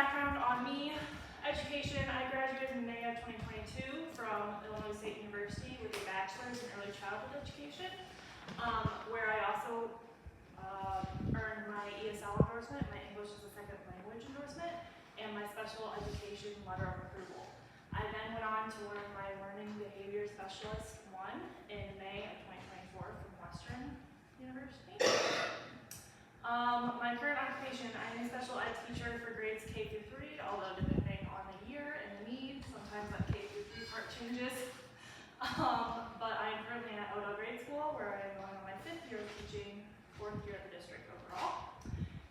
background on me. Education, I graduated in May of 2022 from Illinois State University with a bachelor's in early childhood education, where I also earned my ESL endorsement, my English as a second language endorsement, and my special education letter of approval. I then went on to learn my learning behavior specialist 1 in May of 2024 from Western University. My current occupation, I'm a special ed teacher for grades K through 3, although depending on the year and the need, sometimes that K through 3 part changes. But I'm currently at Odo Grade School, where I'm going on my 5th year of teaching, 4th year of the district overall.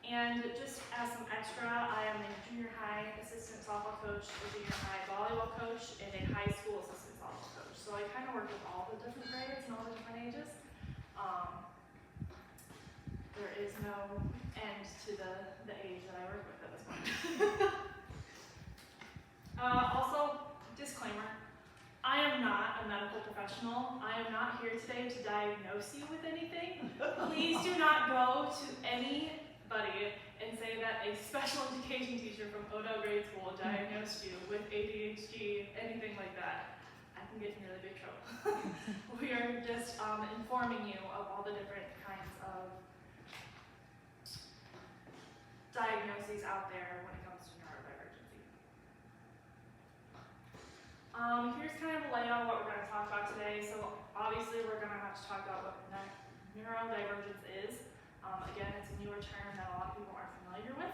And just as some extra, I am a junior high assistant softball coach, a junior high volleyball coach, and a high school assistant softball coach. So I kind of work with all the different grades and all the different ages. There is no end to the age that I work with at this point. Also, disclaimer, I am not a medical professional. I am not here today to diagnose you with anything. Please do not go to anybody and say that a special education teacher from Odo Grade School diagnosed you with ADHD, anything like that. I can get in really big trouble. We are just informing you of all the different kinds of diagnoses out there when it comes to neurodivergency. Here's kind of a layout of what we're going to talk about today. So obviously we're going to have to talk about what neurodivergence is. Again, it's a newer term that a lot of people aren't familiar with.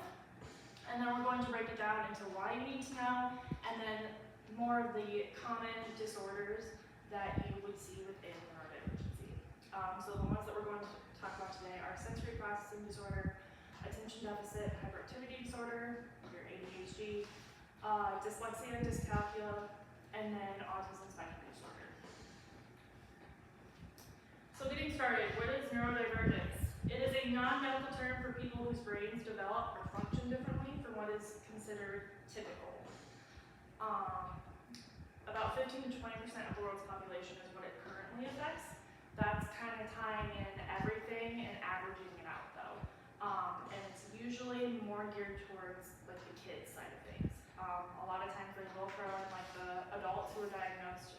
And then we're going to break it down into why you need to know, and then more of the common disorders that you would see within neurodivergency. So the ones that we're going to talk about today are sensory processing disorder, attention deficit hyperactivity disorder, your ADHD, dyslexia, dyscalculia, and then autism spectrum disorder. So getting started, what is neurodivergence? It is a non-medical term for people whose brains develop or function differently from what is considered typical. About 15 to 20% of the world's population is what it currently affects. That's kind of tying in everything and averaging it out though. And it's usually more geared towards like the kids side of things. A lot of times they will throw in like the adults who are diagnosed,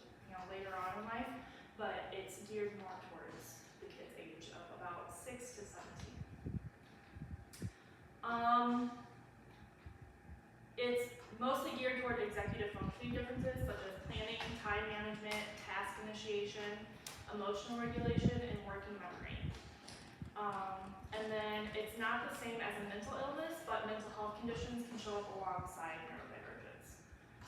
later on in life, but it's geared more towards the kids age of about 6 to 17. It's mostly geared toward executive functioning differences such as planning, time management, task initiation, emotional regulation, and working memory. And then it's not the same as a mental illness, but mental health conditions can show up alongside neurodivergence.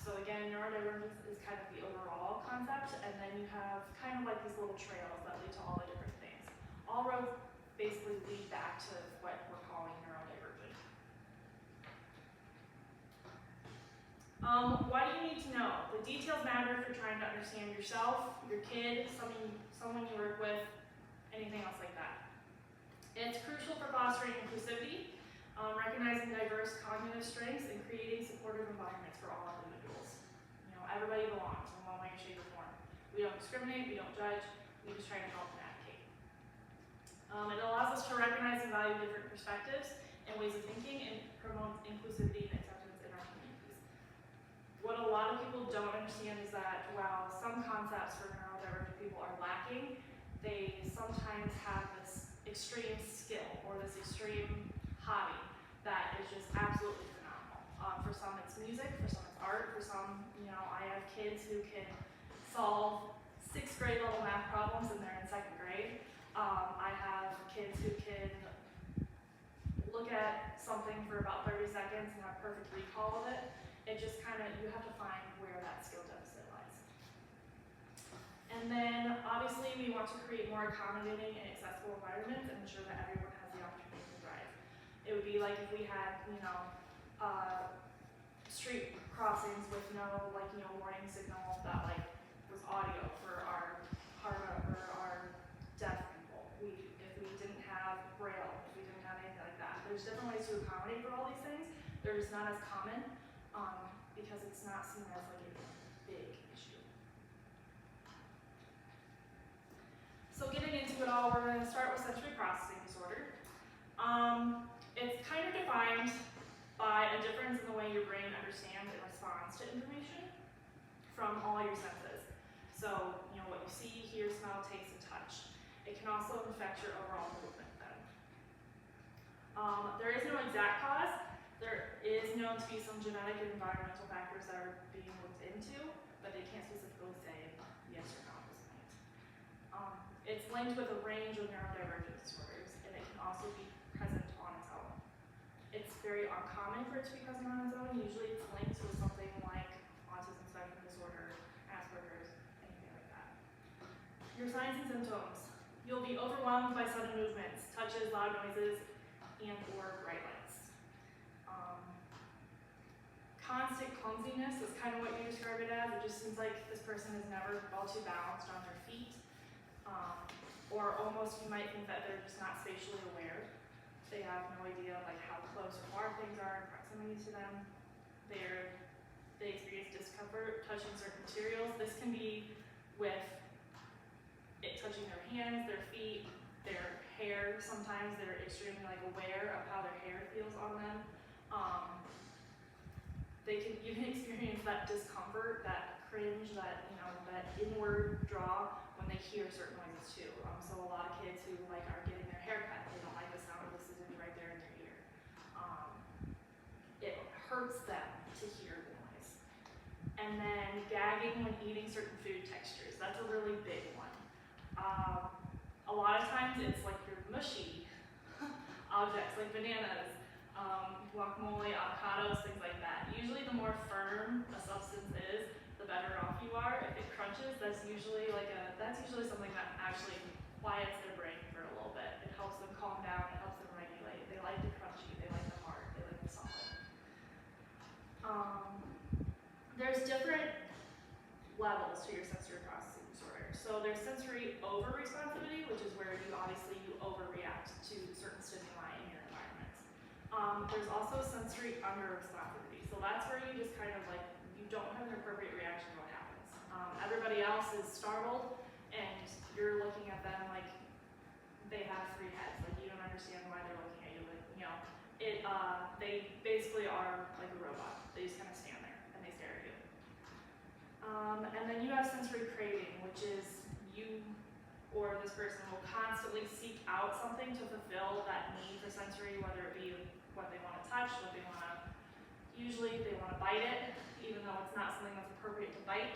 So again, neurodivergence is kind of the overall concept, and then you have kind of like these little trails that lead to all the different things. All roads basically lead back to what we're calling neurodivergent. Why do you need to know? The details matter if you're trying to understand yourself, your kid, someone you work with, anything else like that. It's crucial for fostering inclusivity, recognizing diverse cognitive strengths, and creating supportive environments for all individuals. Everybody belongs in one way, shape, or form. We don't discriminate, we don't judge, we just try to help and advocate. It allows us to recognize and value different perspectives and ways of thinking, and promotes inclusivity and acceptance in our communities. What a lot of people don't understand is that while some concepts for neurodivergent people are lacking, they sometimes have this extreme skill or this extreme hobby that is just absolutely phenomenal. For some it's music, for some it's art, for some, I have kids who can solve 6th grade level math problems and they're in 2nd grade. I have kids who can look at something for about 30 seconds and have perfect recall of it. It just kind of, you have to find where that skill deficit lies. And then obviously we want to create more accommodating and accessible environments and ensure that everyone has the opportunity to thrive. It would be like if we had, street crossings with no warning signal that was audio for our deaf people. If we didn't have braille, if we didn't have anything like that. There's different ways to accommodate for all these things. They're just not as common because it's not seen as like a big issue. So getting into it all, we're going to start with sensory processing disorder. It's kind of defined by a difference in the way your brain understands and responds to information from all your senses. So, you know, what you see, hear, smell, taste, and touch. It can also affect your overall movement then. There is no exact cause. There is known to be some genetic and environmental factors that are being looked into, but they can't specifically say yes or no at this point. It's linked with a range of neurodivergent disorders, and it can also be present on its own. It's very uncommon for it to be present on its own. Usually it's linked with something like autism spectrum disorder, Asperger's, anything like that. Your signs and symptoms. You'll be overwhelmed by sudden movements, touches, loud noises, and or bright lights. Constant clumsiness is kind of what you describe it as. It just seems like this person is never well too balanced on their feet. Or almost you might think that they're just not spatially aware. They have no idea like how close or far things are in proximity to them. They experience discomfort touching certain materials. This can be with it touching their hands, their feet, their hair. Sometimes they're extremely like aware of how their hair feels on them. You can experience that discomfort, that cringe, that that inward draw when they hear certain noises too. So a lot of kids who like are getting their hair cut, they don't like the sound of the scissors right there in their ear. It hurts them to hear the noise. And then gagging when eating certain food textures. That's a really big one. A lot of times it's like your mushy objects like bananas, guacamole, avocados, things like that. Usually the more firm a substance is, the better off you are. If it crunches, that's usually something that actually quiets their brain for a little bit. It helps them calm down, it helps them regulate. They like the crunchy, they like the hard, they like the solid. There's different levels to your sensory processing disorder. So there's sensory over-responsivity, which is where you overreact to certain stimuli in your environment. There's also sensory under-responsivity. So that's where you just kind of like, you don't have an appropriate reaction to what happens. Everybody else is startled, and you're looking at them like they have three heads. Like you don't understand why they're looking at you. Like, they basically are like a robot. They just kind of stand there and they stare at you. And then you have sensory craving, which is you or this person will constantly seek out something to fulfill that need for sensory, whether it be what they want to touch, usually they want to bite it, even though it's not something that's appropriate to bite.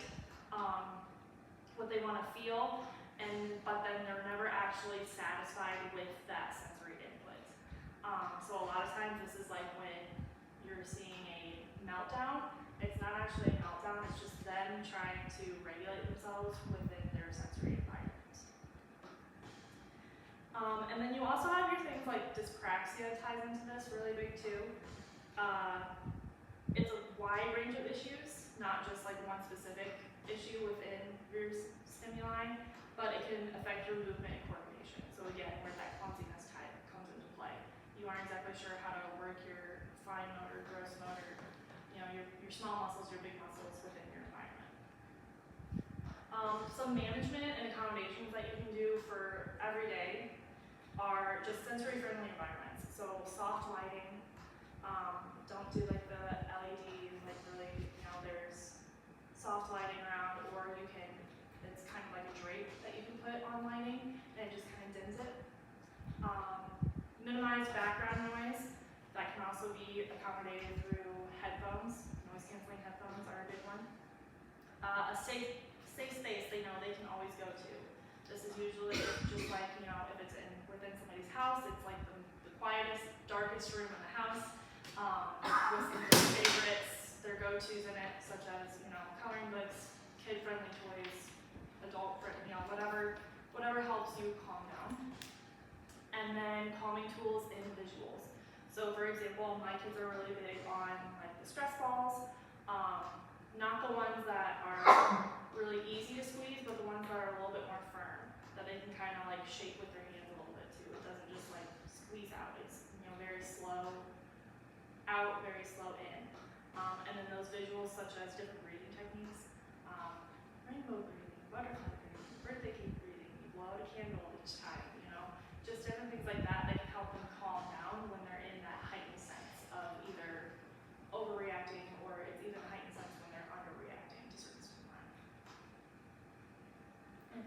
What they want to feel, but then they're never actually satisfied with that sensory input. So a lot of times this is like when you're seeing a meltdown, it's not actually a meltdown, it's just them trying to regulate themselves within their sensory environment. And then you also have your things like dyspraxia ties into this really big too. It's a wide range of issues, not just like one specific issue within your stimuli, but it can affect your movement and coordination. So again, where that clumsiness type comes into play. You aren't exactly sure how to work your fine motor, gross motor, your small muscles, your big muscles within your environment. Some management and accommodations that you can do for every day are just sensory friendly environments. So soft lighting, don't do like the LEDs, like really, there's soft lighting around, or it's kind of like a drape that you can put on lighting, and it just kind of dims it. Minimize background noise. That can also be accommodated through headphones. Noise canceling headphones are a big one. A safe space they know they can always go to. This is usually just like, if it's within somebody's house, it's like the quietest, darkest room in the house. With some of their favorites, their go-tos in it, such as, coloring books, kid-friendly toys, adult-friendly, whatever helps you calm down. And then calming tools and visuals. So for example, my kids are really big on like the stress balls, not the ones that are really easy to squeeze, but the ones that are a little bit more firm, that they can kind of like shake with their hands a little bit too. It doesn't just like squeeze out. It's very slow out, very slow in. And then those visuals such as different breathing techniques, rainbow breathing, butterfly breathing, birthday cake breathing, you blow out a candle each time, just different things like that that can help them calm down when they're in that heightened sense of either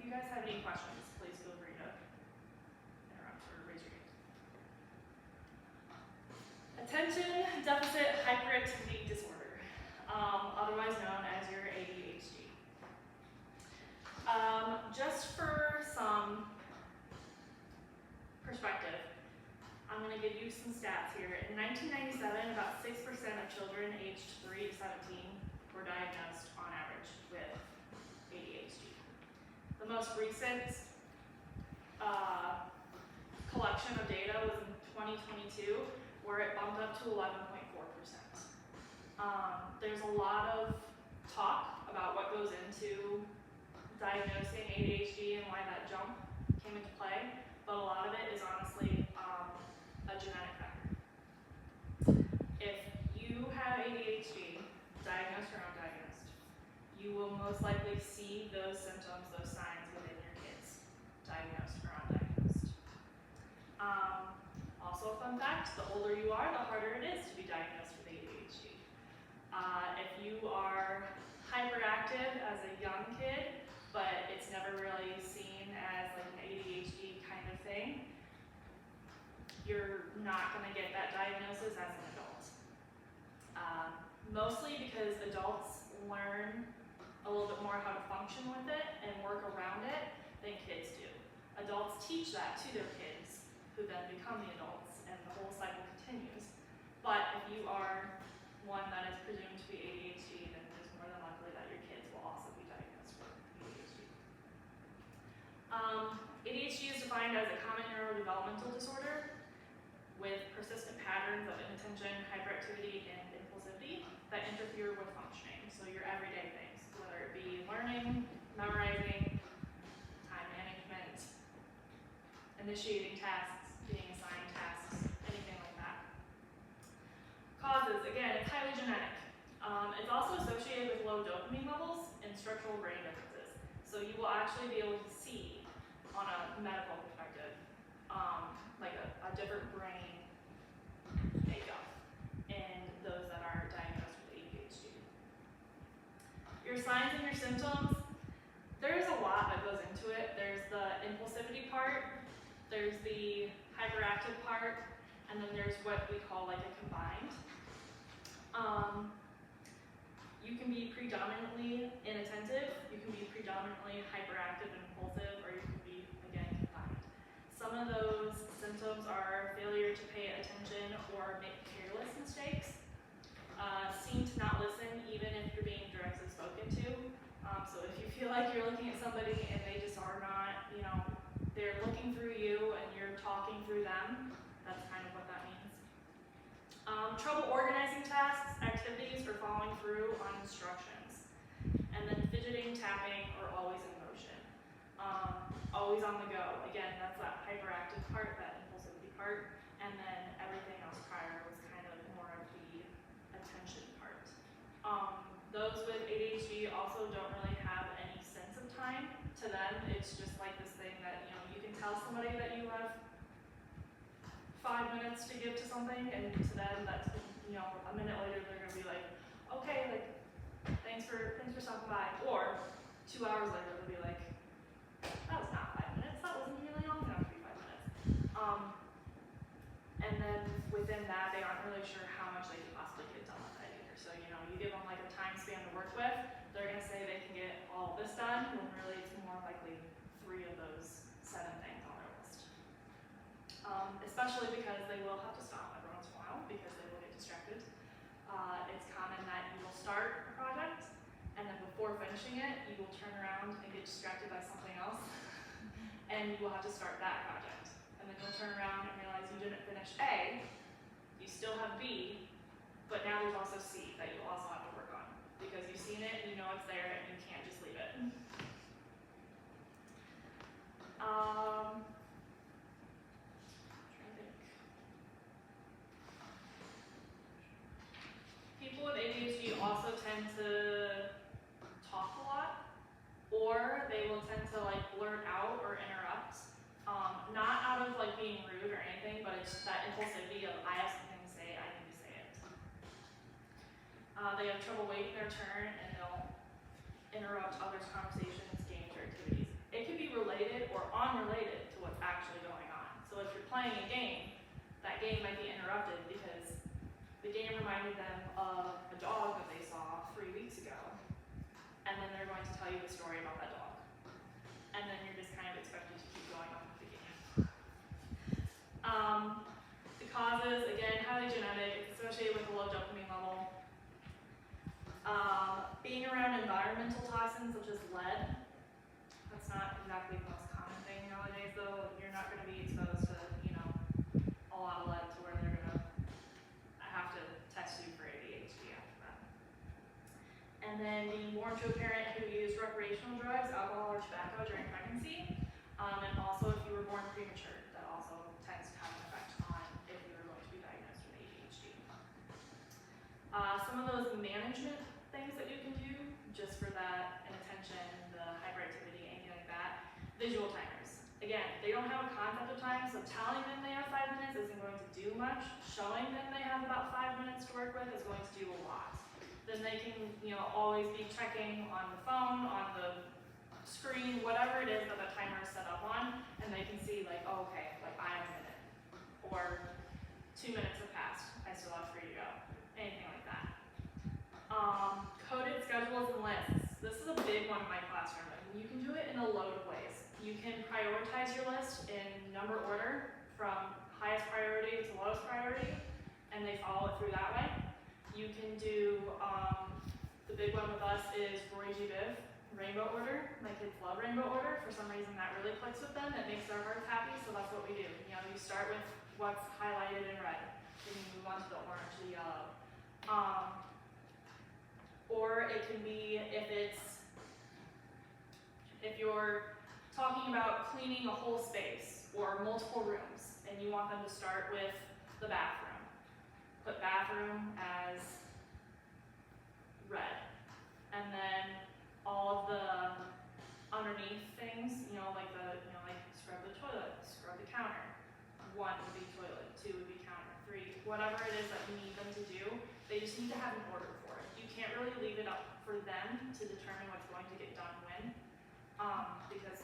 you guys have any questions, please feel free to interrupt or raise your hand. Attention deficit hyperactivity disorder, otherwise known as your ADHD. Just for some perspective, I'm going to give you some stats here. In 1997, about 6% of children aged 3 to 17 were diagnosed on average with ADHD. The most recent collection of data was in 2022, where it bumped up to 11.4%. There's a lot of talk about what goes into diagnosing ADHD and why that jump came into play, but a lot of it is honestly a genetic factor. If you have ADHD, diagnosed or undiagnosed, you will most likely see those symptoms, those signs within your kids, diagnosed or undiagnosed. Also a fun fact, the older you are, the harder it is to be diagnosed with ADHD. If you are hyperactive as a young kid, but it's never really seen as like an ADHD kind of thing, you're not going to get that diagnosis as an adult. Mostly because adults learn a little bit more how to function with it and work around it than kids do. Adults teach that to their kids, who then become the adults, and the whole cycle continues. But if you are one that is presumed to be ADHD, then it's more than likely that your kids will also be diagnosed with ADHD. ADHD is defined as a common neurodevelopmental disorder with persistent patterns of inattention, hyperactivity, and impulsivity that interfere with functioning. So your everyday things, whether it be learning, memorizing, time management, initiating tasks, being assigned tasks, anything like that. Causes, again, it's highly genetic. It's also associated with low dopamine levels and structural brain differences. So you will actually be able to see on a medical perspective, like a different brain makeup in those that are diagnosed with ADHD. Your signs and your symptoms, there's a lot that goes into it. There's the impulsivity part, there's the hyperactive part, and then there's what we call like a combined. You can be predominantly inattentive, you can be predominantly hyperactive and impulsive, or you can be, again, combined. Some of those symptoms are failure to pay attention or make careless mistakes, seem to not listen even if you're being directly spoken to. So if you feel like you're looking at somebody and they just are not, they're looking through you and you're talking through them, that's kind of what that means. Trouble organizing tasks, activities, or following through on instructions. And then fidgeting, tapping, or always in motion. Always on the go. Again, that's that hyperactive part, that impulsivity part. And then everything else prior was kind of more of the attention part. Those with ADHD also don't really have any sense of time. To them, it's just like this thing that, you can tell somebody that you have 5 minutes to give to something, and to them that's, a minute later they're gonna be like, okay, like, thanks for stopping by. Or 2 hours later they'll be like, that was not 5 minutes, that wasn't really long enough to be 5 minutes. And then within that, they aren't really sure how much they could possibly get done with that either. So, you give them like a time span to work with, they're gonna say they can get all of this done, when really it's more likely 3 of those 7 things on their list. Especially because they will have to stop every once in a while because they will get distracted. It's common that you will start a project and then before finishing it, you will turn around and get distracted by something else and you will have to start that project. And then you'll turn around and realize you didn't finish A, you still have B, but now there's also C that you'll also have to work on because you've seen it, you know it's there, and you can't just leave it. People with ADHD also tend to talk a lot, or they will tend to like blurt out or interrupt. Not out of like being rude or anything, but it's that impulsivity of I have something to say, I need to say it. They have trouble waiting their turn and they'll interrupt others' conversations, games, or activities. it could be related or unrelated to what's actually going on. So if you're playing a game, that game might be interrupted because the game reminded them of a dog that they saw 3 weeks ago, and then they're going to tell you the story about that dog. And then you're just kind of expected to keep going on with the game. The causes, again, highly genetic, it's associated with a low dopamine level. Being around environmental toxins such as lead, that's not exactly the most common thing nowadays though. You're not going to be exposed to, a lot of lead to where they're going to have to test you for ADHD after that. And then being born to a parent who used recreational drugs, alcohol, or tobacco during pregnancy. And also if you were born premature, that also tends to have an effect on if you were going to be diagnosed with ADHD. Some of those management things that you can do just for that inattention, the hyperactivity, anything like that. Visual timers. Again, they don't have a concept of time, so telling them they have 5 minutes isn't going to do much. Showing them they have about 5 minutes to work with is going to do a lot. Then they can, always be checking on the phone, on the screen, whatever it is that the timer is set up on, and they can see like, oh, okay, like I have a minute, or 2 minutes have passed, I still have 3 to go, anything like that. Coded schedules and lists. This is a big one in my classroom, and you can do it in a load of ways. You can prioritize your list in number order from highest priority to lowest priority, and they follow it through that way. You can do, the big one with us is Roy G. Biv, rainbow order. My kids love rainbow order. For some reason that really clicks with them. It makes their hearts happy, so that's what we do. You start with what's highlighted in red, then you move on to the orange, the yellow. Or it can be if you're talking about cleaning a whole space or multiple rooms and you want them to start with the bathroom. Put bathroom as red. And then all of the underneath things, like scrub the toilet, scrub the counter. 1 would be toilet, 2 would be counter, 3, whatever it is that you need them to do, they just need to have an order for it. You can't really leave it up for them to determine what's going to get done when, because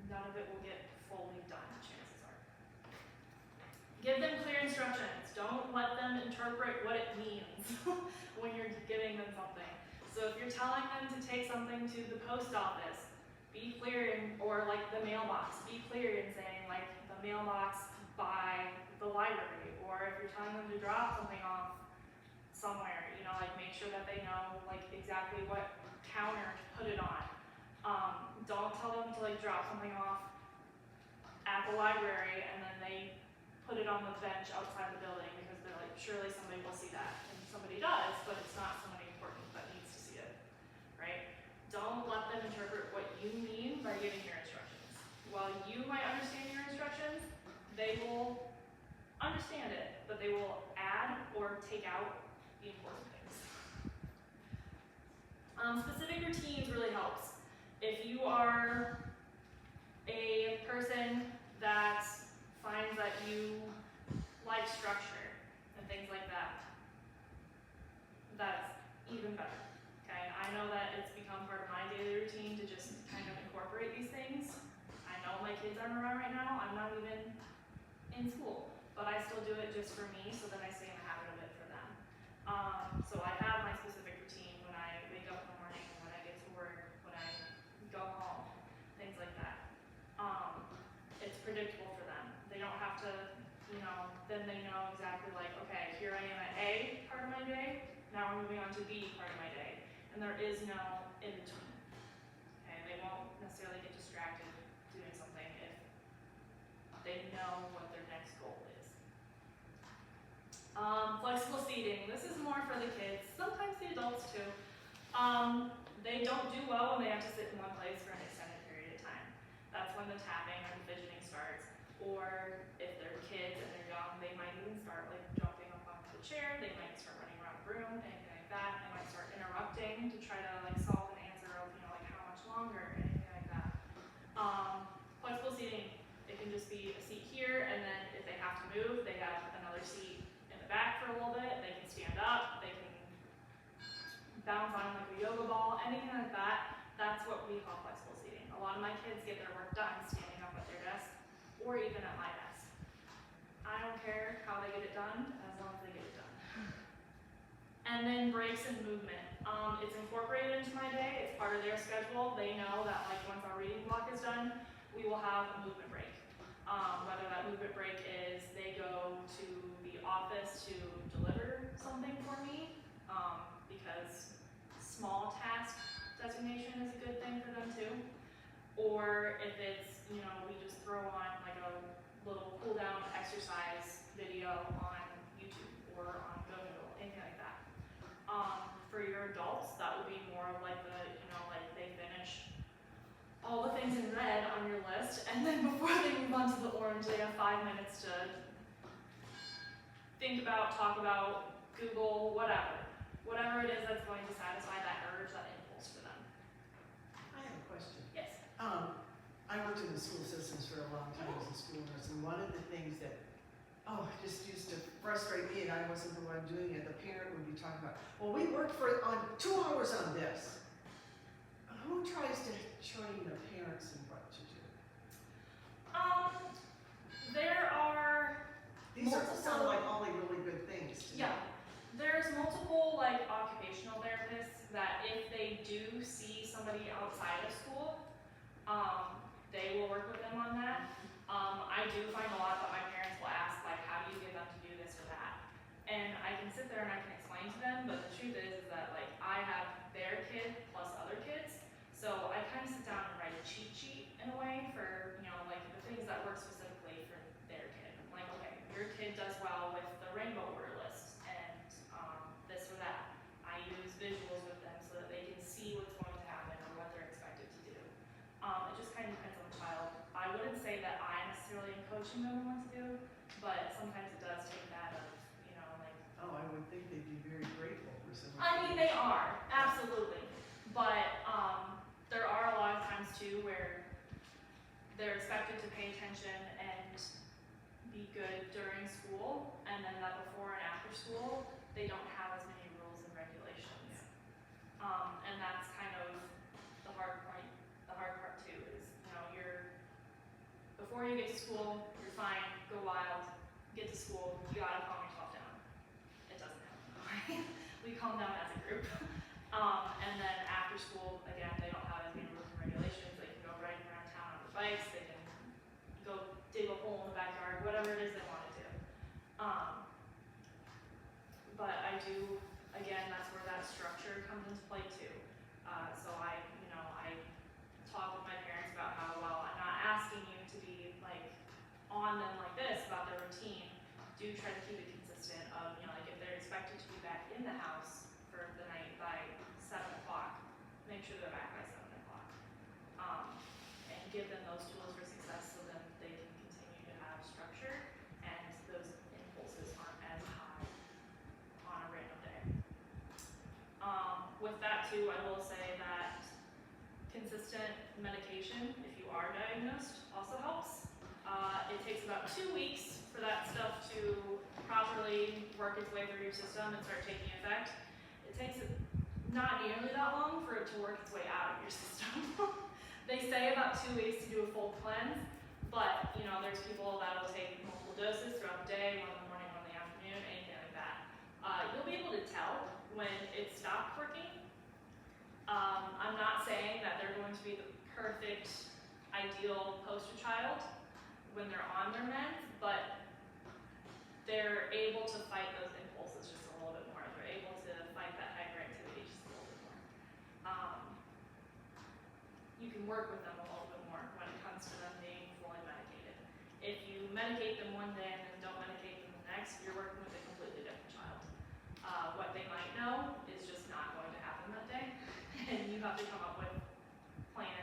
none of it will get fully done, chances are. Give them clear instructions. Don't let them interpret what it means when you're giving them something. So if you're telling them to take something to the post office, be clear or like the mailbox, be clear in saying like the mailbox by the library, or if you're telling them to drop something off somewhere, make sure that they know like exactly what counter to put it on. Don't tell them to drop something off at the library and then they put it on the bench outside the building because they're like, surely somebody will see that. And somebody does, but it's not somebody important that needs to see it, right? Don't let them interpret what you mean by giving your instructions. While you might understand your instructions, they will understand it, but they will add or take out the important things. Specific routines really helps. If you are a person that finds that you like structure and things like that, that's even better. Okay, I know that it's become part of my daily routine to just kind of incorporate these things. I know my kids aren't around right now. I'm not even in school, but I still do it just for me, so that I stay in the habit of it for them. So I have my specific routine when I wake up in the morning, when I get to work, when I go home, things like that. It's predictable for them. They don't have to, then they know exactly like, okay, here I am at A part of my day, now we're moving on to B part of my day. And there is no in between. Okay, they won't necessarily get distracted doing something if they know what their next goal is. Flexible seating. This is more for the kids, sometimes the adults too. They don't do well when they have to sit in one place for an extended period of time. That's when the tapping or the fidgeting starts. Or if they're kids and they're young, they might even start like jumping up onto the chair, they might start running around the room, anything like that. They might start interrupting to try to like solve an answer of, like how much longer, anything like that. Flexible seating, it can just be a seat here, and then if they have to move, they have another seat in the back for a little bit. They can stand up, they can bounce on like a yoga ball, anything like that. That's what we call flexible seating. A lot of my kids get their work done standing up at their desk or even at my desk. I don't care how they get it done, as long as they get it done. And then breaks and movement. It's incorporated into my day, it's part of their schedule. They know that like once our reading block is done, we will have a movement break. Whether that movement break is they go to the office to deliver something for me, because small task designation is a good thing for them too. Or if it's, you know, we just throw on like a little cool down exercise video on YouTube or on GoNoodle, anything like that. For your adults, that would be more of like the, you know, like they finish all the things in red on your list, and then before they move on to the orange, they have 5 minutes to think about, talk about, Google, whatever it is that's going to satisfy that urge, that impulse for them. I have a question. Yes. I worked in the school systems for a long time as a school nurse, and one of the things that just used to frustrate me, and I wasn't the one doing it, the parent would be talking about, well, we worked on 2 hours on this. Who tries to train the parents in what to do? There are These sound like all the really good things to me. Yeah, there's multiple like occupational therapists that if they do see somebody outside of school, they will work with them on that. I do find a lot that my parents will ask, like, how do you get them to do this or that? And I can sit there and I can explain to them, but the truth is that like I have their kid plus other kids, so I kind of sit down and write a cheat sheet in a way for, you know, like the things that work specifically for their kid. I'm like, okay, your kid does well with the rainbow order list and this or that. I use visuals with them so that they can see what's going to happen or what they're expected to do. It just kind of depends on the child. I wouldn't say that I necessarily am coaching them on what to do, but sometimes it does take that of, you know, like. Oh, I would think they'd be very grateful for someone. I mean, they are, absolutely. But there are a lot of times too where they're expected to pay attention and be good during school, and then that before and after school, they don't have as many rules and regulations. And that's kind of the hard point, the hard part too, is, you know, before you get to school, you're fine, go wild, get to school, you gotta calm yourself down. It doesn't happen, right? We calm down as a group. And then after school, again, they don't have as many rules and regulations. They can go riding around town on their bikes, they can go dig a hole in the backyard, whatever it is they want to do. But I do, again, that's where that structure comes into play too. So I talk with my parents about how, well, I'm not asking you to be like on them like this about their routine. Do try to keep it consistent of, you know, like if they're expected to be back in the house for the night by 7 o'clock, make sure they're back by 7 o'clock. And give them those tools for success so that they can continue to have structure and those impulses aren't as high on a random day. With that too, I will say that consistent medication, if you are diagnosed, also helps. It takes about 2 weeks for that stuff to properly work its way through your system and start taking effect. It takes not nearly that long for it to work its way out of your system. They say about 2 weeks to do a full cleanse, but you know, there's people that will take multiple doses throughout the day, one in the morning, one in the afternoon, anything like that. You'll be able to tell when it stopped working. I'm not saying that they're going to be the perfect, ideal poster child when they're on their meds, but they're able to fight those impulses just a little bit more. They're able to fight that hyperactivity just a little bit more. You can work with them a little bit more when it comes to them being fully medicated. If you medicate them one day and then don't medicate them the next, you're working with a completely different child. What they might know is just not going to happen that day, and you have to come up with plan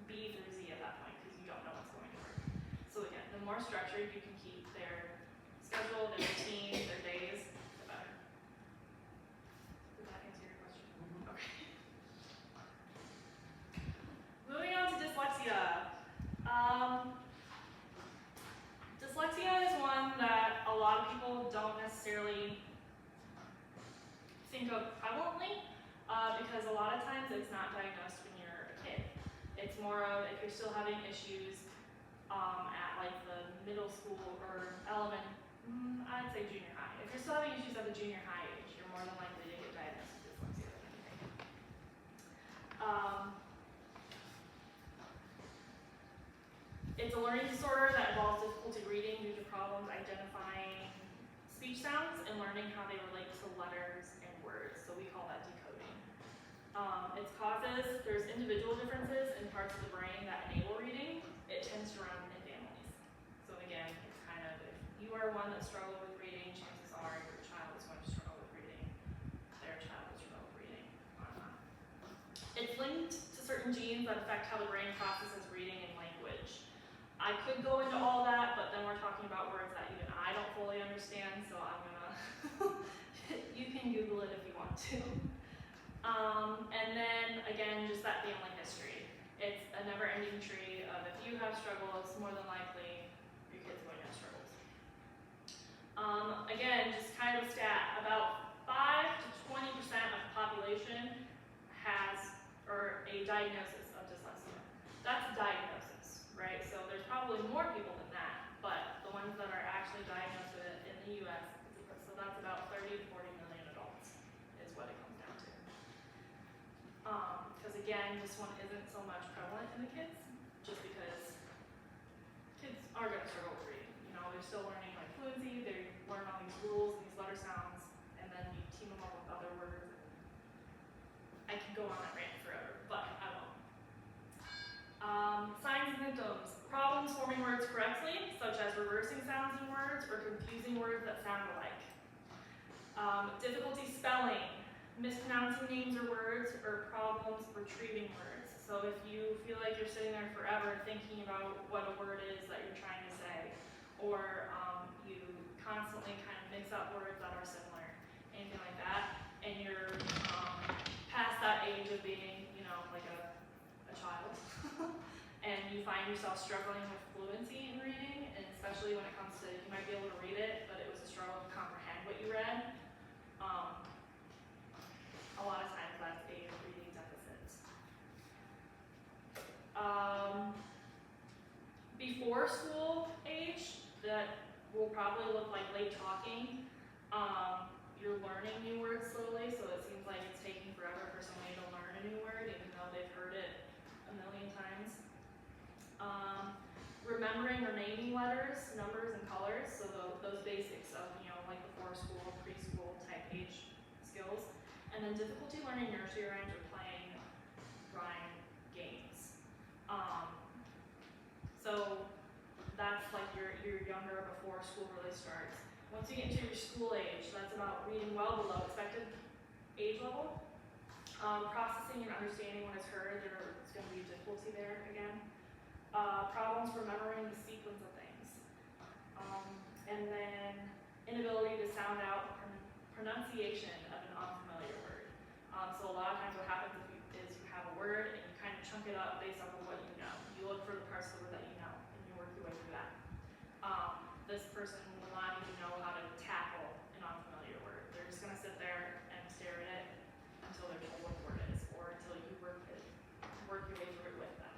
B through Z at that point because you don't know what's going to work. So again, the more structured you can keep their schedule, their routine, their days, the better. Did that answer your question? Mm-hmm. Okay. Moving on to dyslexia. Dyslexia is one that a lot of people don't necessarily think of prevalently because a lot of times it's not diagnosed when you're a kid. It's more of if you're still having issues at like the middle school or I'd say junior high. If you're still having issues at the junior high age, you're more than likely to get diagnosed with dyslexia than anything. It's a learning disorder that involves difficulty reading due to problems identifying speech sounds and learning how they relate to letters and words. So we call that decoding. Its causes, there's individual differences in parts of the brain that enable reading. It tends to run in families. So again, it's kind of, if you are one that struggles with reading, chances are your child is going to struggle with reading. Their child will struggle with reading. It's linked to certain genes that affect how the brain processes reading and language. I could go into all that, but then we're talking about words that even I don't fully understand, so I'm gonna, you can Google it if you want to. And then, again, just that family history. It's a never-ending tree of if you have struggles, more than likely, your kid's going to have struggles. Again, just kind of a stat, about 5 to 20% of the population has, or a diagnosis of dyslexia. That's a diagnosis, right? So there's probably more people than that, but the ones that are actually diagnosed with it in the US, so that's about 30 to 40 million adults is what it comes down to. Because again, this one isn't so much prevalent in the kids, just because kids are going to struggle with reading. You know, they're still learning like fluency, they learn all these rules, these letter sounds, and then you team them up with other words. I could go on that rant forever, but I won't. Signs and symptoms. Problems forming words correctly, such as reversing sounds in words or confusing words that sound alike. Difficulty spelling, mispronouncing names or words, or problems retrieving words. So if you feel like you're sitting there forever thinking about what a word is that you're trying to say, or you constantly kind of mix up words that are similar, anything like that, and you're past that age of being, you know, like a child, and you find yourself struggling with fluency in reading, and especially when it comes to, you might be able to read it, but it was a struggle to comprehend what you read. A lot of times that's a reading deficit. Before school age, that will probably look like late talking. You're learning new words slowly, so it seems like it's taking forever for somebody to learn a new word, even though they've heard it a million times. Remembering or naming letters, numbers, and colors, so those basics of, you know, like before school, preschool type age skills. And then difficulty learning nursery rhymes or playing rhyme games. So that's like your younger before school really starts. Once you get into your school age, that's about reading well below expected age level. Processing and understanding what is heard, there's going to be difficulty there again. Problems remembering the sequence of things. And then inability to sound out pronunciation of an unfamiliar word. So a lot of times what happens is you have a word and you kind of chunk it up based off of what you know. You look for the parts of the word that you know and you work your way through that. This person will not even know how to tackle an unfamiliar word. They're just going to sit there and stare at it until they're told what the word is, or until you work your way through it with them.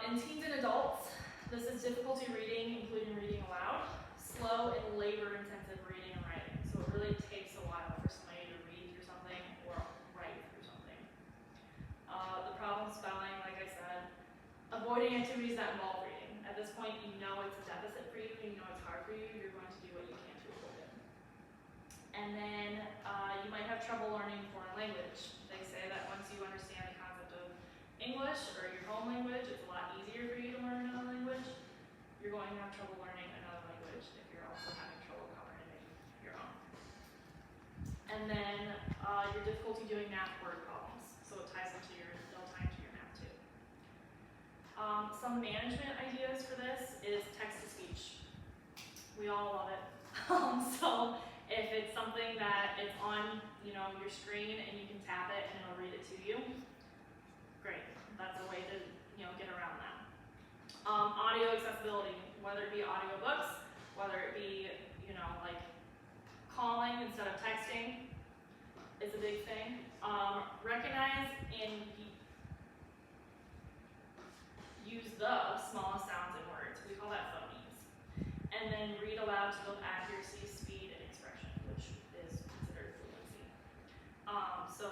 In teens and adults, this is difficulty reading, including reading aloud, slow and labor-intensive reading and writing. So it really takes a while for somebody to read through something or write through something. The problem spelling, like I said, avoiding activities that involve reading. At this point, you know it's a deficit for you, you know it's hard for you, you're going to do what you can to avoid it. And then you might have trouble learning foreign language. They say that once you understand the concept of English or your home language, it's a lot easier for you to learn another language. You're going to have trouble learning another language if you're also having trouble comprehending your own. And then your difficulty doing math word problems. So it ties into they'll tie into your math too. Some management ideas for this is text-to-speech. We all love it. So if it's something that it's on, you know, your screen and you can tap it and it'll read it to you, great. That's a way to, you know, get around that. Audio accessibility, whether it be audiobooks, whether it be, you know, like calling instead of texting is a big thing. Recognize and use the smallest sounds in words. We call that phonemes. And then read aloud to build accuracy, speed, and expression, which is considered fluency. So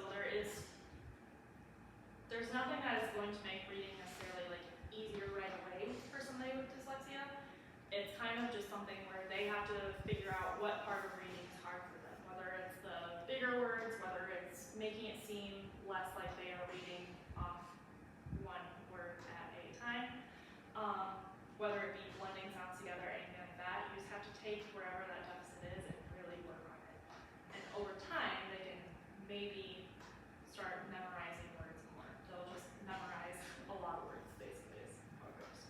there's nothing that is going to make reading necessarily like easier right away for somebody with dyslexia. It's kind of just something where they have to figure out what part of reading is hard for them, whether it's the bigger words, whether it's making it seem less like they are reading off one word at a time, whether it be blending sounds together, anything like that. You just have to take wherever that deficit is and really work on it. And over time, they can maybe start memorizing words more. They'll just memorize a lot of words, basically, is how it goes.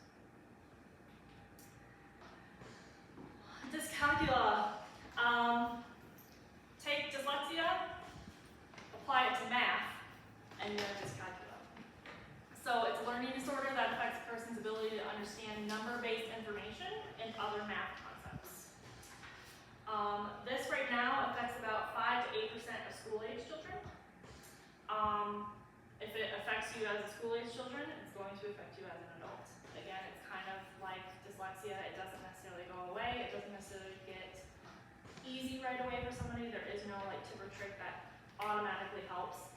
Dyscalculia. Take dyslexia, apply it to math, and you have dyscalculia. So it's a learning disorder that affects a person's ability to understand number-based information and other math concepts. This right now affects about 5 to 8% of school-age children. If it affects you as a school-age children, it's going to affect you as an adult. Again, it's kind of like dyslexia. It doesn't necessarily go away. It doesn't necessarily get easy right away for somebody. There is no like tip or trick that automatically helps.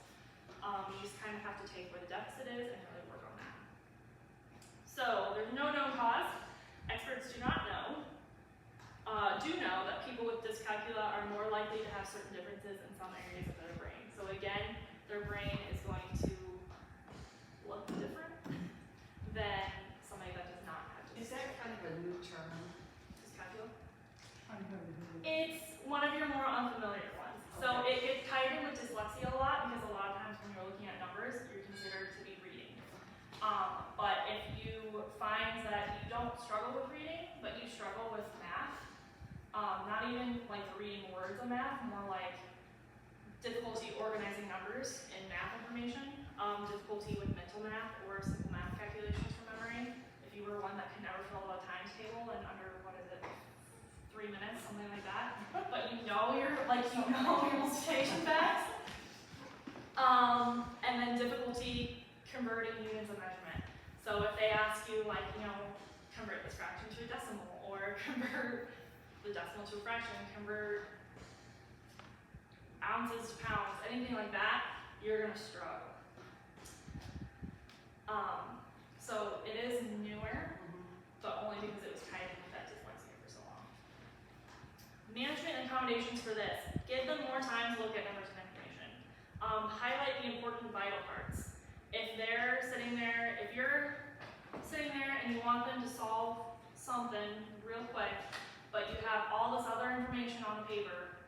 You just kind of have to take where the deficit is and really work on that. So there's no known cause. Experts do not know. Do know that people with dyscalculia are more likely to have certain differences in some areas of their brain. So again, their brain is going to look different than somebody that does not have Is dyscalculia. that kind of a new term? Dyscalculia? I've never heard of it. It's one of your more unfamiliar ones. So it gets tied in with dyslexia a lot because a lot of times when you're looking at numbers, you're considered to be reading. But if you find that you don't struggle with reading, but you struggle with math, not even like reading words of math, more like difficulty organizing numbers in math information, difficulty with mental math or simple math calculations from memory. If you were one that could never fill out a times table in under, 3 minutes, something like that, but you know your multiplication facts. And then difficulty converting units of measurement. So if they ask you convert this fraction to a decimal, or convert the decimal to a fraction, convert ounces to pounds, anything like that, you're gonna struggle. So it is newer, but only because it was tied in with that dyslexia for so long. Management and accommodations for this. Give them more time to look at numbers and information. Highlight the important vital parts. If they're sitting there, if you're sitting there and you want them to solve something real quick, but you have all this other information on the paper,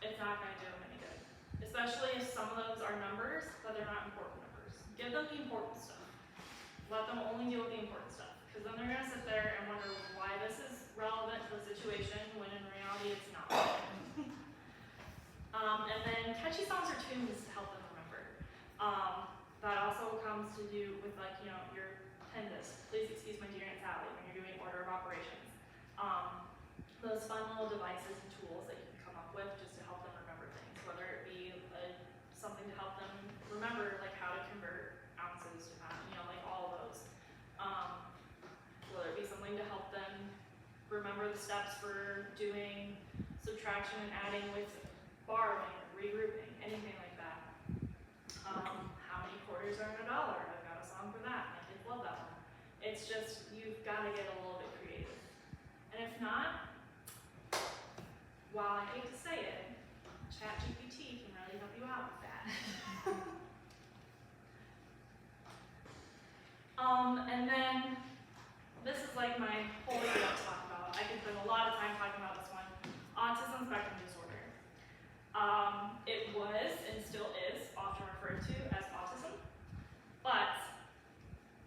it's not going to do them any good. Especially if some of those are numbers, but they're not important numbers. Give them the important stuff. Let them only deal with the important stuff. Because then they're going to sit there and wonder why this is relevant to the situation when in reality it's not. And then catchy songs or tunes to help them remember. That also comes to do with your pendus. Please excuse my dear Aunt Sally when you're doing order of operations. Those fun little devices and tools that you can come up with just to help them remember things, whether it be something to help them remember how to convert ounces to pounds, all of those. Whether it be something to help them remember the steps for doing subtraction and adding with borrowing or regrouping, anything like that. How many quarters are in $1? I've got a song for that. My kids love that one. It's just, you've got to get a little bit creative. And if not, while I hate to say it, ChatGPT can really help you out with that. And then, this is my holy grail to talk about. I could spend a lot of time talking about this one. Autism spectrum disorder. It was, and still is, often referred to as autism, but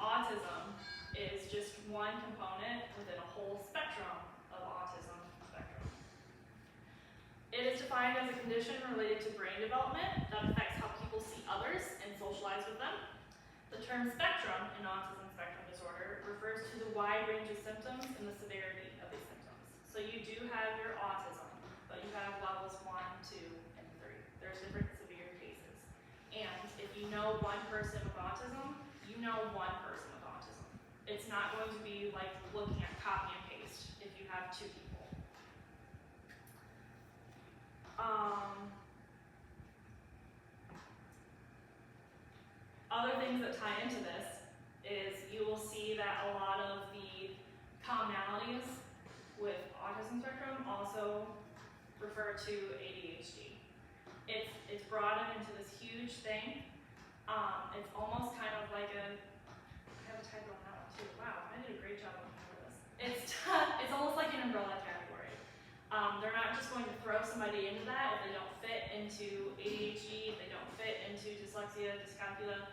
autism is just one component within a whole spectrum of autism spectrum. It is defined as a condition related to brain development that affects how people see others and socialize with them. The term spectrum in autism spectrum disorder refers to the wide range of symptoms and the severity of these symptoms. So you do have your autism, but you have levels 1, 2, and 3. There's different severe cases. And if you know one person with autism, you know one person with autism. It's not going to be like looking at copy and paste if you have 2 people. Other things that tie into this is you will see that a lot of the commonalities with autism spectrum also refer to ADHD. It's broadened into this huge thing. It's almost kind of like I have a typo on that one too. Wow, I did a great job looking over this. It's almost like an umbrella category. They're not just going to throw somebody into that if they don't fit into ADHD, if they don't fit into dyslexia, dyscalculia.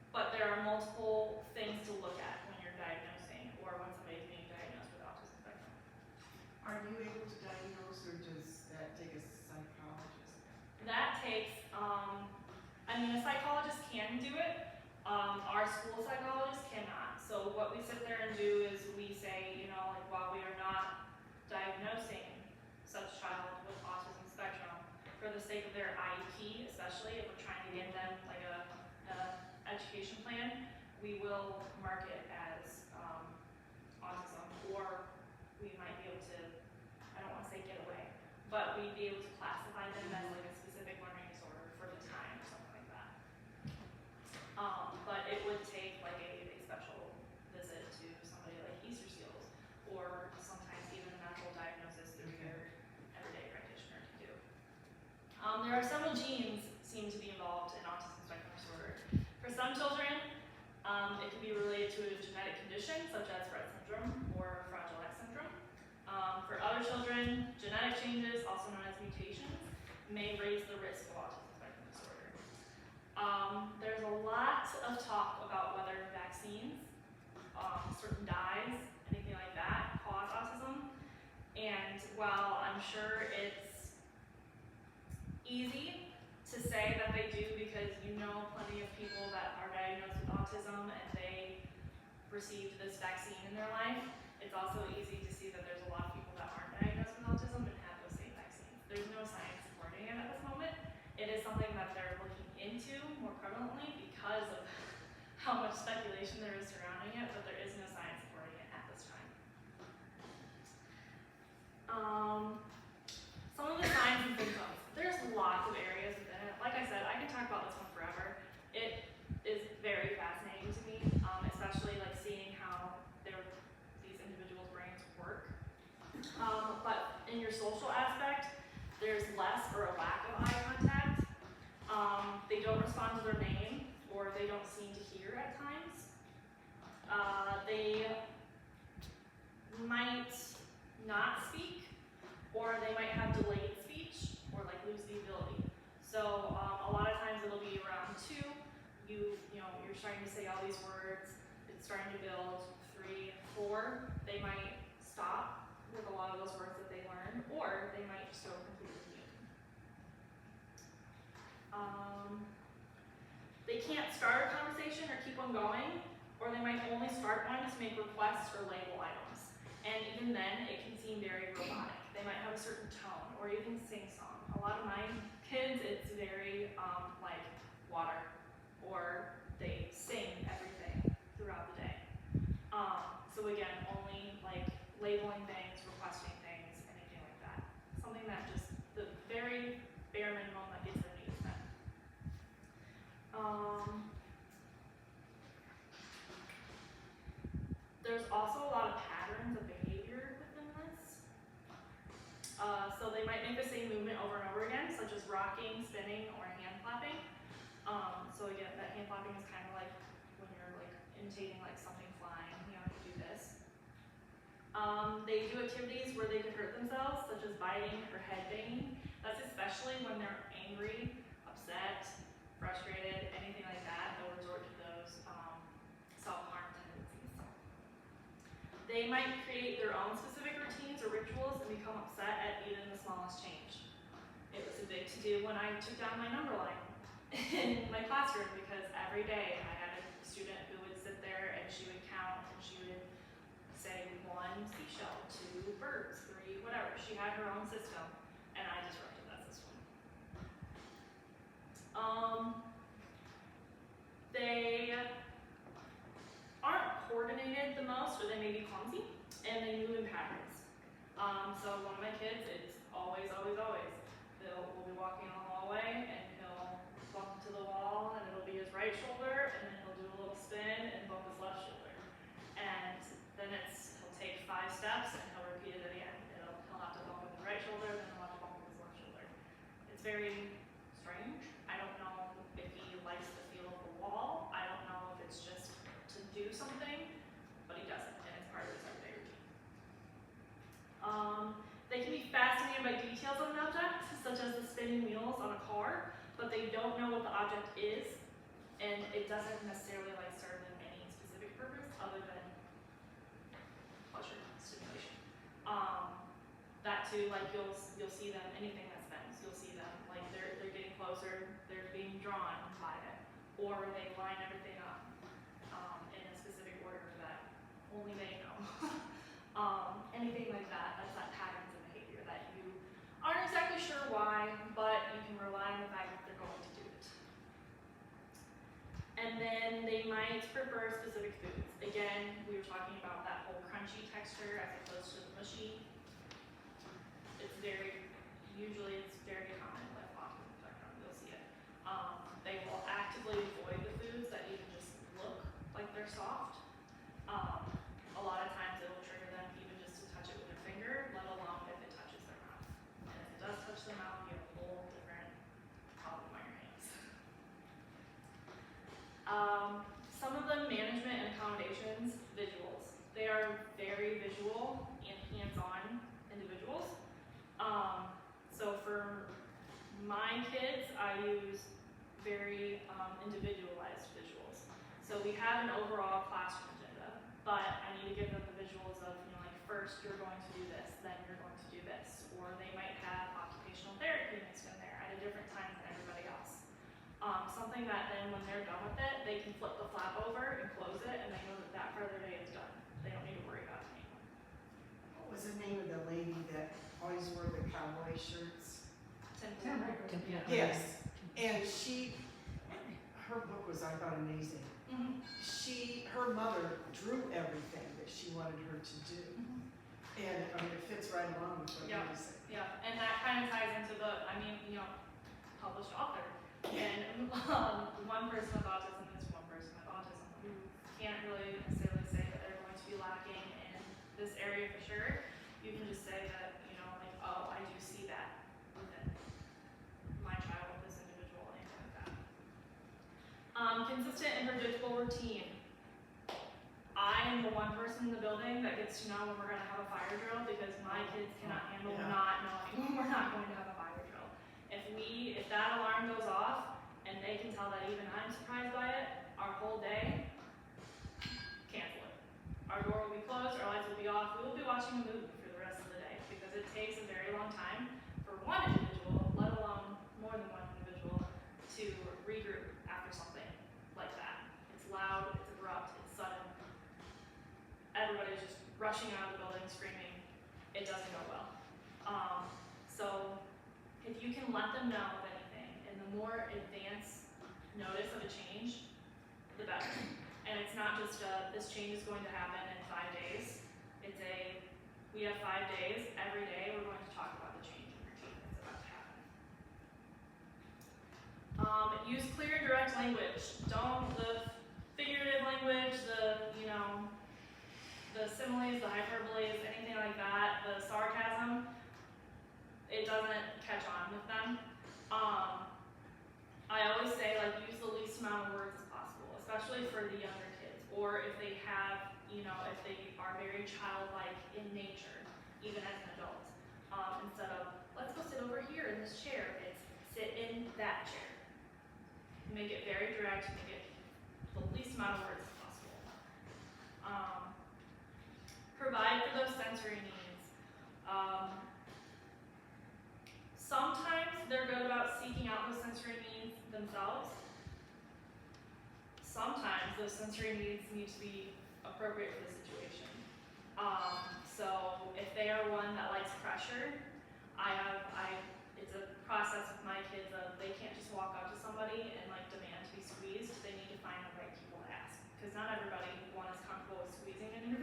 But there are multiple things to look at when you're diagnosing or when somebody's being diagnosed with autism spectrum. Are you able to diagnose, or does that take a psychologist? That takes, a psychologist can do it. Our school psychologist cannot. So what we sit there and do is we say, while we are not diagnosing such child with autism spectrum, for the sake of their IEP, especially if we're trying to get them like a education plan, we will mark it as autism, or we might be able to, I don't want to say get away, but we'd be able to classify them as like a specific learning disorder for the time or something like that. But it would take like a special visit to somebody like Easter Seals, or sometimes even a medical diagnosis through your everyday practitioner to do. There are several genes seem to be involved in autism spectrum disorder. For some children, it can be related to a genetic condition such as Rett syndrome or Fragile X syndrome. For other children, genetic changes, also known as mutations, may raise the risk of autism spectrum disorder. There's a lot of talk about whether vaccines, certain dyes, anything like that, cause autism. And while I'm sure it's easy to say that they do because you know plenty of people that are diagnosed with autism and they received this vaccine in their life, it's also easy to see that there's a lot of people that aren't diagnosed with autism and have those same vaccines. There's no science supporting it at this moment. It is something that they're looking into more prevalently because of how much speculation there is surrounding it, but there is no science supporting it at this time. Some of the signs and symptoms. There's lots of areas within it. Like I said, I can talk about this one forever. It is very fascinating to me, especially like seeing how these individuals' brains work. But in your social aspect, there's less or a lack of eye contact. They don't respond to their name, or they don't seem to hear at times. They might not speak, or they might have delayed speech, or like lose the ability. So a lot of times it'll be around 2. You're starting to say all these words. It's starting to build 3, 4. They might stop with a lot of those words that they learned, or they might just go completely mute. They can't start a conversation or keep on going, or they might only start one to make requests or label items. And even then, it can seem very robotic. They might have a certain tone, or even sing song. A lot of my kids, it's very like water, or they sing everything throughout the day. So again, only like labeling things, requesting things, anything like that. Something that just the very bare minimum that gets their needs met. There's also a lot of patterns of behavior within this. So they might make the same movement over and over again, such as rocking, spinning, or hand clapping. So again, that hand clapping is kind of like when you're like imitating like something flying, you do this. They do activities where they could hurt themselves, such as biting or head banging. That's especially when they're angry, upset, frustrated, anything like that. They'll resort to those self-harm tendencies. They might create their own specific routines or rituals and become upset at even the smallest change. It was a big to-do when I took down my number line in my classroom, because every day I had a student who would sit there and she would count and she would say 1 seashell, 2 birds, 3 whatever. She had her own system, and I disrupted that system. They aren't the most, or they may be clumsy, and they move in patterns. So one of my kids, it's always, we'll be walking in the hallway, and he'll bump into the wall, and it'll be his right shoulder, and then he'll do a little spin and bump his left shoulder. And then he'll take 5 steps, and he'll repeat it again. He'll have to bump with his right shoulder, then he'll have to bump with his left shoulder. It's very strange. I don't know if he likes the feel of the wall. I don't know if it's just to do something, but he does it, and it's part of his everyday routine. They can be fascinated by details of an object, such as the spinning wheels on a car, but they don't know what the object is, and it doesn't necessarily serve them any specific purpose other than pleasure, stimulation. That too, you'll see them, anything that spins, you'll see them, they're getting closer, they're being drawn by it, or they line everything up in a specific order that only they know. Anything like that, that's that patterns of behavior that you aren't exactly sure why, but you can rely on the fact that they're going to do it. And then they might prefer specific foods. Again, we were talking about that whole crunchy texture as opposed to the mushy. Usually it's very common with autism spectrum, you'll see it. They will actively avoid the foods that even just look like they're soft. A lot of times it will trigger them even just to touch it with their finger, let alone if it touches their mouth. And if it does touch the mouth, you have a whole different problem on your hands. Some of the management and accommodations, visuals. They are very visual and hands-on individuals. So for my kids, I use very individualized visuals. So we have an overall classroom agenda, but I need to give them the visuals of, first you're going to do this, then you're going to do this. Or they might have occupational therapy mixed in there at a different time than everybody else. Something that then when they're done with it, they can flip the flap over and close it, and they know that that part of their day is done. They don't need to worry about it anymore. What was the name of the lady that always wore the cowboy shirts? Yeah. Yes, and her book was, I thought, amazing. Mm-hmm. Her mother drew everything that she wanted her to do. Mm-hmm. And, it fits right along with what you were saying. Yeah, and that kind of ties into published author. And one person with autism is one person with autism who can't really necessarily say that they're going to be lacking in this area for sure. You can just say that, oh, I do see that within my child, this individual, anything like that. Consistent and predictable routine. I am the one person in the building that gets to know when we're going to have a fire drill because my kids cannot handle not knowing when we're not going to have a fire drill. If that alarm goes off and they can tell that even I'm surprised by it, our whole day, cancel it. Our door will be closed, our lights will be off, we will be watching a movie for the rest of the day because it takes a very long time for one individual, let alone more than one individual, to regroup after something like that. It's loud, it's abrupt, it's sudden. Everybody's just rushing out of the building screaming. It doesn't go well. So if you can let them know of anything, and the more advanced notice of a change, the better. And it's not just this change is going to happen in 5 days. We have 5 days. Every day we're going to talk about the change in routine that's about to happen. Use clear and direct language. Don't the figurative language, the similes, the hyperboles, anything like that, the sarcasm, it doesn't catch on with them. I always say use the least amount of words as possible, especially for the younger kids, or if they have, if they are very childlike in nature, even as an adult. Instead of, let's go sit over here in this chair, it's sit in that chair. Make it very direct, make it the least amount of words as possible. Provide for those sensory needs. Sometimes they're good about seeking out those sensory needs themselves. Sometimes those sensory needs need to be appropriate for the situation. So if they are one that likes pressure, it's a process with my kids of they can't just walk up to somebody and demand to be squeezed. They need to find the right people to ask. Because not everybody, one, is comfortable with squeezing an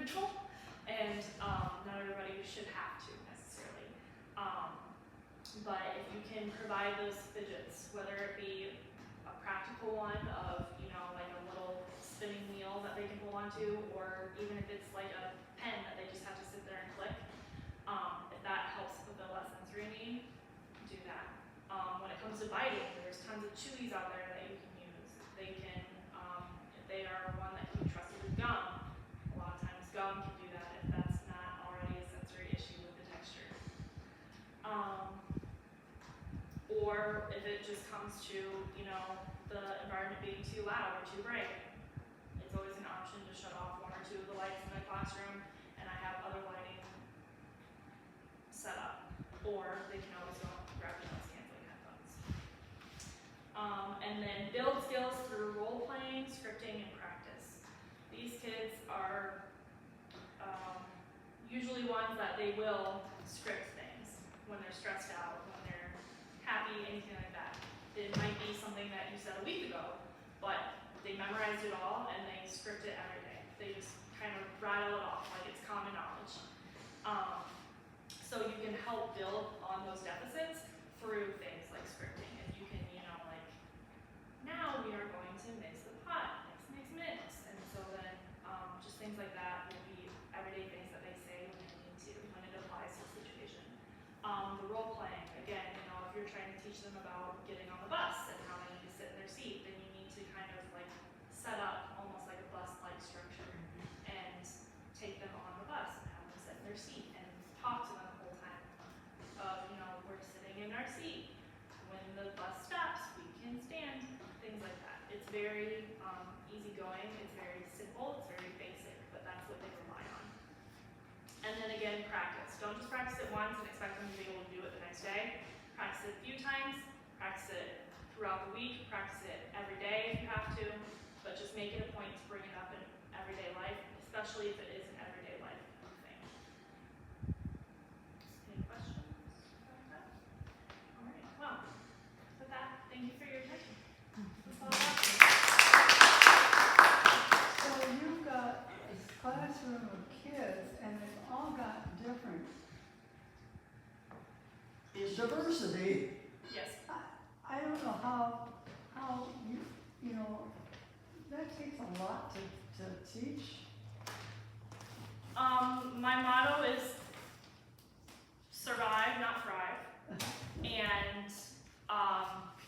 But if you can provide those fidgets, whether it be a practical one of, you know, like a little spinning wheel that they can hold onto, or even if it's like a pen that they just have to sit there and click, if that helps fulfill that sensory need, do that. When it comes to biting, there's tons of chewies out there that you can use. They can, if they are one that can be trusted with gum, a lot of times gum can do that if that's not already a sensory issue with the texture. Or if it just comes to, you know, the environment being too loud or too bright, it's always an option to shut off one or two of the lights in the classroom, and I have other lighting set up. Or they can always go and grab the noise canceling headphones. And then build skills through role playing, scripting, and practice. These kids are usually ones that they will script things when they're stressed out, when they're happy, anything like that. It might be something that you said a week ago, but they memorized it all and they script it every day. They just kind of rattle it off like it's common knowledge. So you can help build on those deficits through things like scripting. If you can, you know, like, now we are going to mix the pot, mix. And so then just things like that will be everyday things that they say when they need to, when it applies to the situation. The role playing, again, you know, if you're trying to teach them about getting on the bus and how they need to sit in their seat, then you need to kind of like set up almost like a bus-like structure and take them on the bus and have them sit in their seat and talk to them the whole time of, you know, we're sitting in our seat. When the bus stops, we can stand, things like that. It's very easygoing, it's very simple, it's very basic, but that's what they rely on. And then again, practice. Don't just practice it once and expect them to be able to do it the next day. Practice it a few times, practice it throughout the week, practice it every day if you have to, but just make it a point to bring it up in everyday life, especially if it is an everyday life thing. Any questions about that? All right, well, with that, thank you for your attention. That's all I have. So you've got this classroom of kids and they've all got different diversity. Yes. I don't know how you know, that takes a lot to teach. My motto is survive, not thrive. And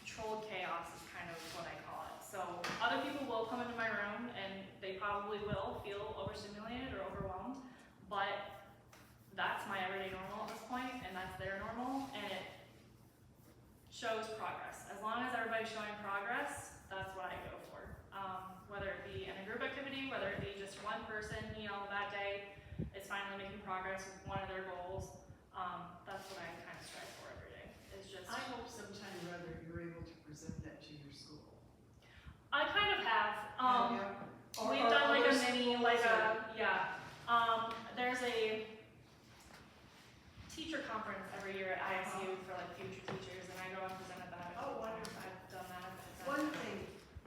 controlled chaos is kind of what I call it. So other people will come into my room and they probably will feel overstimulated or overwhelmed, but that's my everyday normal at this point, and that's their normal, and it shows progress. As long as everybody's showing progress, that's what I go for. Whether it be in a group activity, whether it be just one person, you know, that day is finally making progress with one of their goals. That's what I kind of strive for every day. It's just. I hope sometime or other you're able to present that to your school. I kind of have. Or We've done like a other mini, schools like or- there's a teacher conference every year at ISU for like future teachers, and I go and present at that. Oh, wonderful. I've done that. One thing,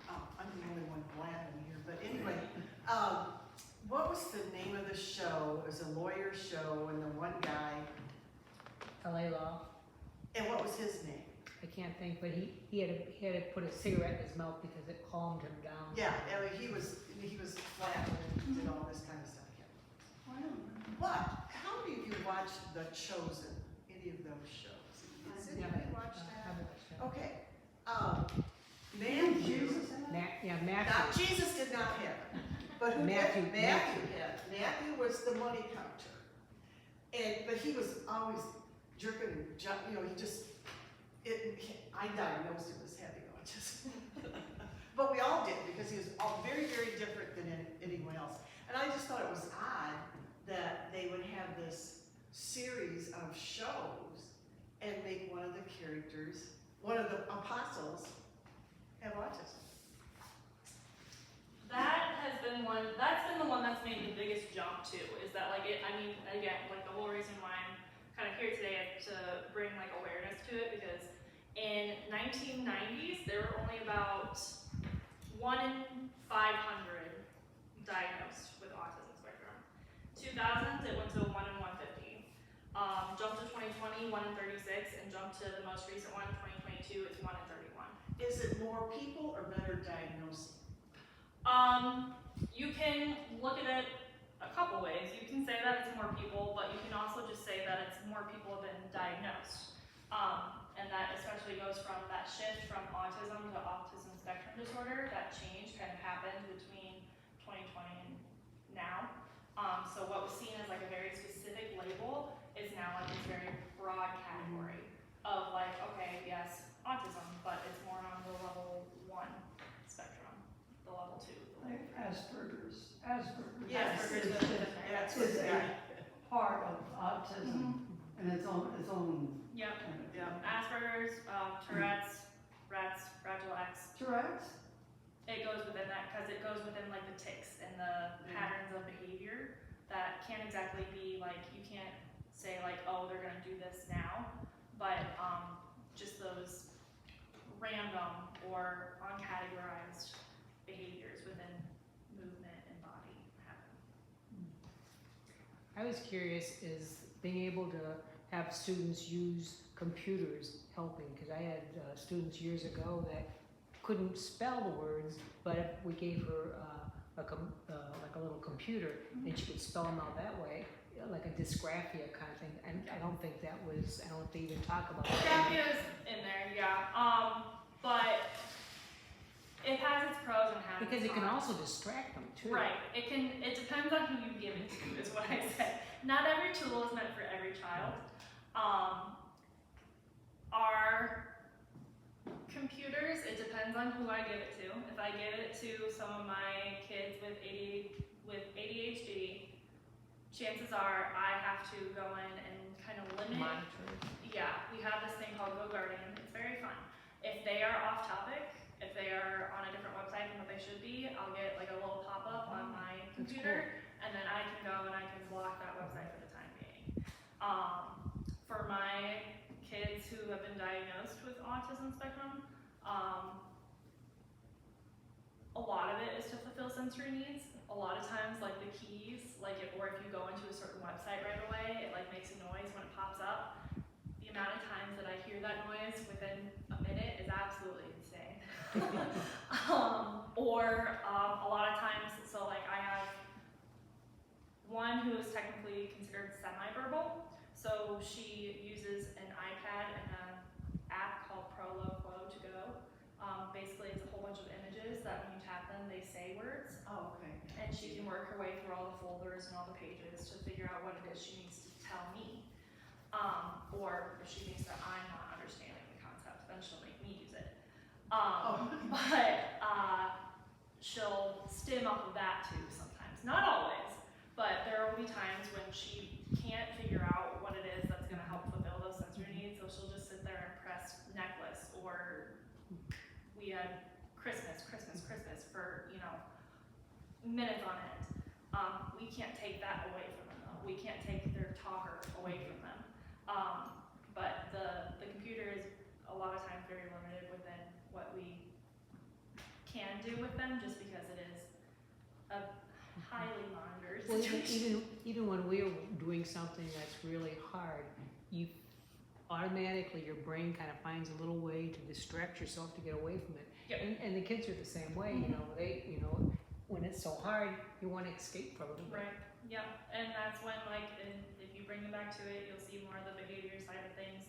I'm the only one blabbing here, but anyway, what was the name of the show? It was a lawyer show, and the one guy, LA Law. and what was his name? I can't think, but he had to put a cigarette in his mouth because it calmed him down. Yeah, I mean, he was flat and did all this kind of stuff. I don't know. But how many of you watched The Chosen? Any of those shows? Has anybody watched that? Okay. Matthew. Matthew. Not Jesus did not have it, but who Matthew. did? Matthew had it. Matthew was the money counter, but he was always jerking, you know. I diagnosed him as having autism, but we all did because he was all very, very different than anyone else. And I just thought it was odd that they would have this series of shows and make one of the characters, one of the apostles, have autism. That's been the one that's made the biggest jump too, is that like I mean, again, like the whole reason why I'm kind of here today is to bring like awareness to it, because in 1990s, there were only about 1 in 500 diagnosed with autism spectrum. 2000s, it went to 1 in 150. Jumped to 2020, 2020, 1 in 36, and jump to the most recent one, 2022, it's 1 in 31. Is it more people or better diagnosing? You can look at it a couple ways. You can say that it's more people, but you can also just say that it's more people have been diagnosed. And that especially goes from that shift from autism to autism spectrum disorder. That change kind of happened between 2020 and now. So what was seen as like a very specific label is now like this very broad category of like, okay, yes, autism, but it's more on the level 1 spectrum, the level 2. Like Asperger's. Yes. Asperger's is- is in there. That's is what, a part of autism and its own Yep. kind of. Yeah. Asperger's, Tourette's, Rett's, Fragile X. Tourette's? It goes within that because it goes within like the tics and the patterns of behavior that can't exactly be like, you can't say like, oh, they're gonna do this now, but just those random or uncategorized behaviors within movement and body happen. I was curious, is being able to have students use computers helping? Because I had students years ago that couldn't spell the words, but if we gave her like a little computer and she could spell them out that way, like a dysgraphia kind of thing. And I don't think that was, I don't think they even talk about that. Dysgraphia is in there, yeah, but it has its pros and has Because its it can cons. also distract them too. Right. It depends on who you give it to, is what I said. Not every tool is meant for every child. Our computers, it depends on who I give it to. If I give it to some of my kids with ADHD, chances are I have to go in and kind of limit. Monitor. Yeah, we have this thing called Go Guardian. It's very fun. If they are off topic, if they are on a different website than what they should be, I'll get like a little pop-up on my computer, and then I can go and I can block that website for the time being. For my kids who have been diagnosed with autism spectrum, a lot of it is to fulfill sensory needs. A lot of times, like the keys, or if you go into a certain website right away, it like makes a noise when it pops up. The amount of times that I hear that noise within a minute is absolutely insane. A lot of times, so like I have one who is technically considered semi-verbal. So she uses an iPad and an app called Flow to Go. Basically, it's a whole bunch of images that when you tap them, they say words. Oh, okay. And she can work her way through all the folders and all the pages to figure out what it is she needs to tell me. Or if she thinks that I'm not understanding the concept, then she'll make me use it. But she'll stem off of that too sometimes. Not always, but there will be times when she can't figure out what it is that's gonna help fulfill those sensory needs, so she'll just sit there and press necklace, or we had Christmas for, minutes on end. We can't take that away from them though. We can't take their talker away from them. But the computer is a lot of times very limited within what we can do with them, just because it is a highly monitored Well, situation. even when we're doing something that's really hard, you automatically, your brain kind of finds a little way to distract yourself to get away from it. Yep. And the kids are the same way, when it's so hard, you want to escape from it. Right, yeah, and that's when if you bring them back to it, you'll see more of the behavior side of things,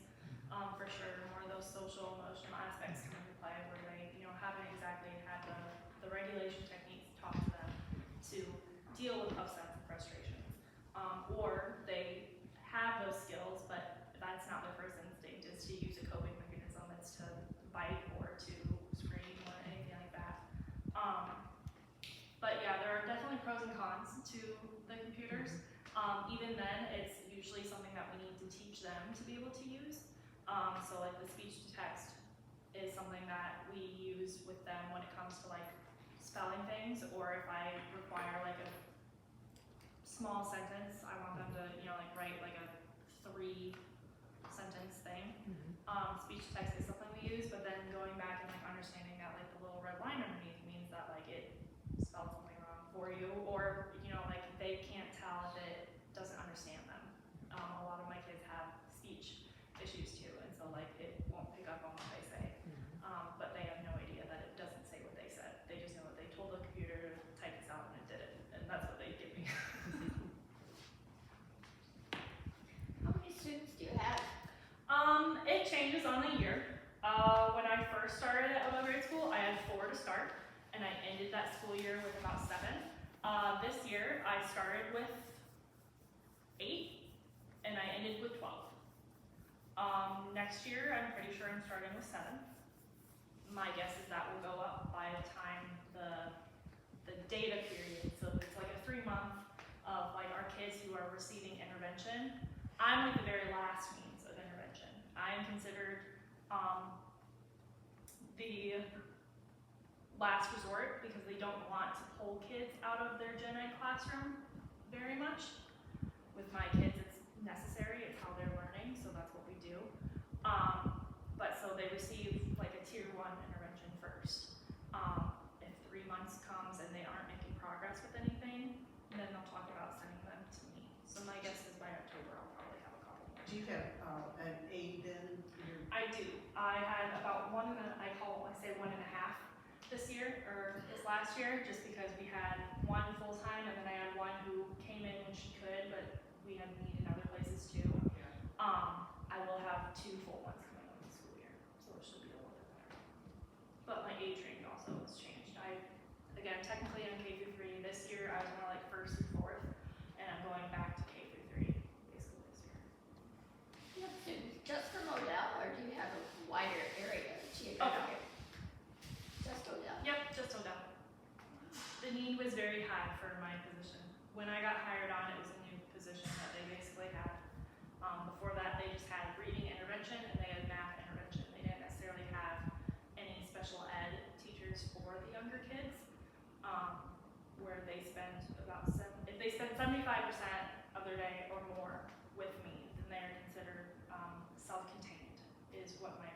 for sure, more of those social, emotional aspects come into play where they, haven't exactly had the regulation techniques taught to them to deal with upsets and frustrations. Or they have those skills, but that's not their first instinct, is to use a coping mechanism. It's to bite or to scream or anything like that. But yeah, there are definitely pros and cons to the computers. Even then, it's usually something that we need to teach them to be able to use. So like the speech to text is something that we use with them when it comes to like spelling things, or if I require like a small sentence, I want them to, write like a 3-sentence thing. Speech to text is something we use, but then going back and like understanding that like the little red line underneath means that like it spelled something wrong for you, or they can't tell if it doesn't understand them. A lot of my kids have speech It changes on the year. When I first started at middle grade school, I had 4 to start, and I ended that school year with about 7. This year, I started with 8, and I ended with 12. Next year, I'm pretty sure I'm starting with 7. My guess is that will go up by the time the data period, so it's like a 3-month of like our kids who are receiving intervention. I'm like the very last means of intervention. I am considered the last resort because they don't want to pull kids out of their gen ed classroom very much. With my kids, it's necessary, it's how they're learning, so that's what we do. But so they receive like a tier 1 intervention first. If 3 months comes and they aren't making progress with anything, then they'll talk about sending them to me. So my guess is by October I'll probably have a couple more. Do you have an aide then? I do. I had about 1 and I say 1.5 this year, or this last year, just because we had 1 full-time and then I had 1 who came in when she could, but we had need in other places too. I will have 2 full ones coming up this school year, so it should be a little bit better. But my age range also has changed. Again, technically I'm K through 3. This year I was more like 1st through 4th, and I'm going back to K through 3 basically this year. Do you have students just for Model, or do you have a wider area geographically? Just Odell. Yep, just Odell. The need was very high for my position. When I got hired on, it was a new position that they basically had. Before that, they just had reading intervention and they had math intervention. They didn't necessarily have any special ed teachers for the younger kids, where they spend if they spend 75% of their day or more with me, then they are considered self-contained, is what my